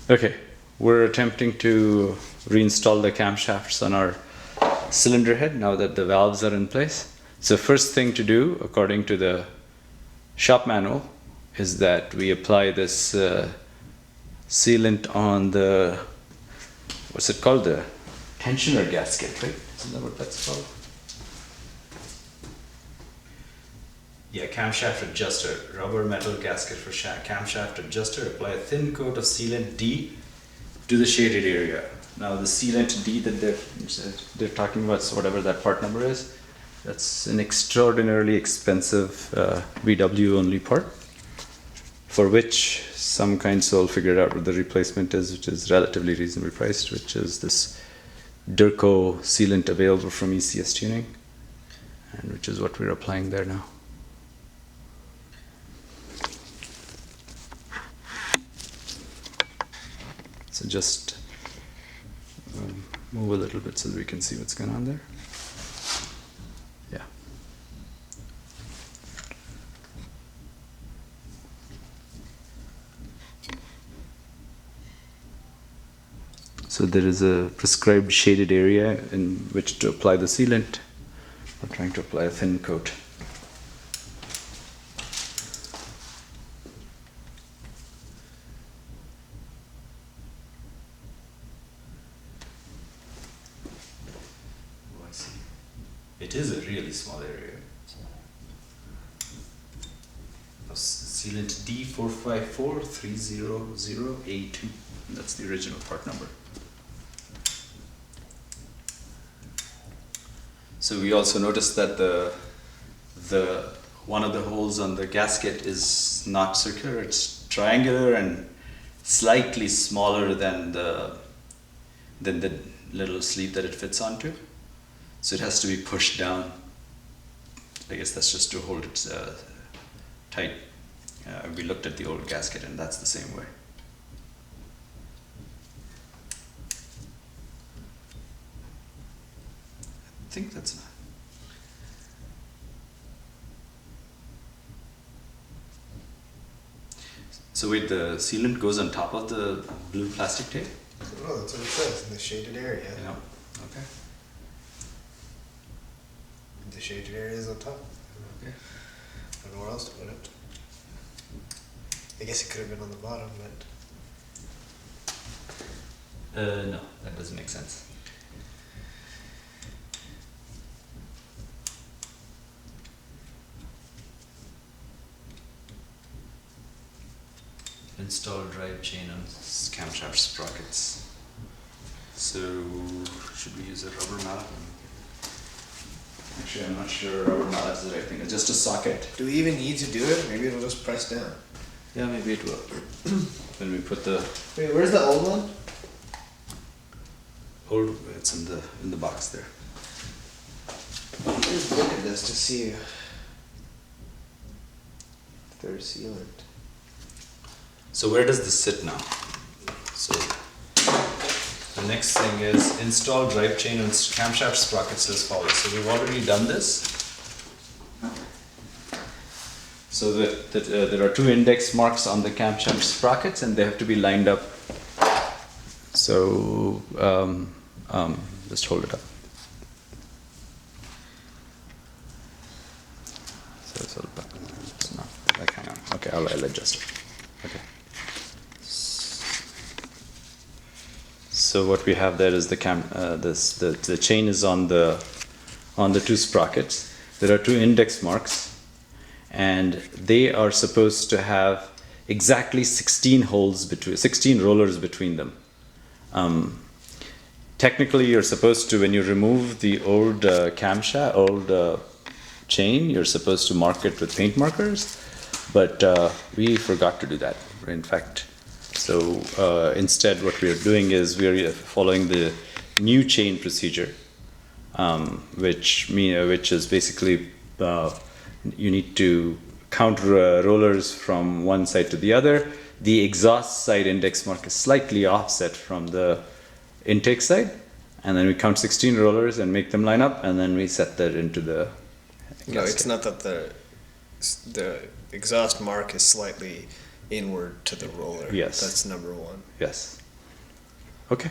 Okay, we're attempting to reinstall the camshafts on our cylinder head now that the valves are in place. So first thing to do, according to the shop manual, is that we apply this sealant on the, what's it called, the tensioner gasket, right? Isn't that what that's called? Yeah, camshaft adjuster, rubber metal gasket for camshaft adjuster. Apply a thin coat of sealant D to the shaded area. Now the sealant D that they're talking about, so whatever that part number is, that's an extraordinarily expensive VW only part, for which some kind soul figured out what the replacement is, which is relatively reasonably priced, which is this Durco sealant available from ECS Tuning, and which is what we're applying there now. So just move a little bit so that we can see what's going on there. Yeah. So there is a prescribed shaded area in which to apply the sealant. I'm trying to apply a thin coat. Oh, I see. It is a really small area. Sealant D454300A2. That's the original part number. So we also noticed that the one of the holes on the gasket is not circular; it's triangular and slightly smaller than the little sleeve that it fits onto. So it has to be pushed down. I guess that's just to hold it tight. We looked at the old gasket, and that's the same way. I think that's not. So wait, the sealant goes on top of the blue plastic tape? Oh, that's what it says, in the shaded area. Yeah. Okay. The shaded area is on top. Okay. I don't know where else to put it. I guess it could have been on the bottom, but... No, that doesn't make sense. Install drive chain on camshaft sprockets. So, should we use a rubber mallet? Actually, I'm not sure rubber mallet is the right thing. It's just a socket. Do we even need to do it? Maybe it'll just press down. Yeah, maybe it will. When we put the Wait, where's the old one? old, it's in the box there. Let's look at this to see if there's sealant. So where does this sit now? So the next thing is install drive chain and camshaft sprockets as follows. So we've already done this. So that there are two index marks on the camshaft sprockets, and they have to be lined up. So just hold it up. So it's not like, hang on. Okay, I'll adjust it. Okay. So what we have there is the chain is on the two sprockets. There are two index marks, and they are supposed to have exactly 16 rollers between them. Technically, you're supposed to, when you remove the old chain, you're supposed to mark it with paint markers, but we forgot to do that. In fact, so instead, what we are doing is we are following the new chain procedure, which is basically you need to count rollers from one side to the other. The exhaust side index mark is slightly offset from the intake side, and then we count 16 rollers and make them line up, and then we set that into the gasket. No, it's not that the exhaust mark is slightly inward to the roller. Yes. That's number one. Yes. Okay.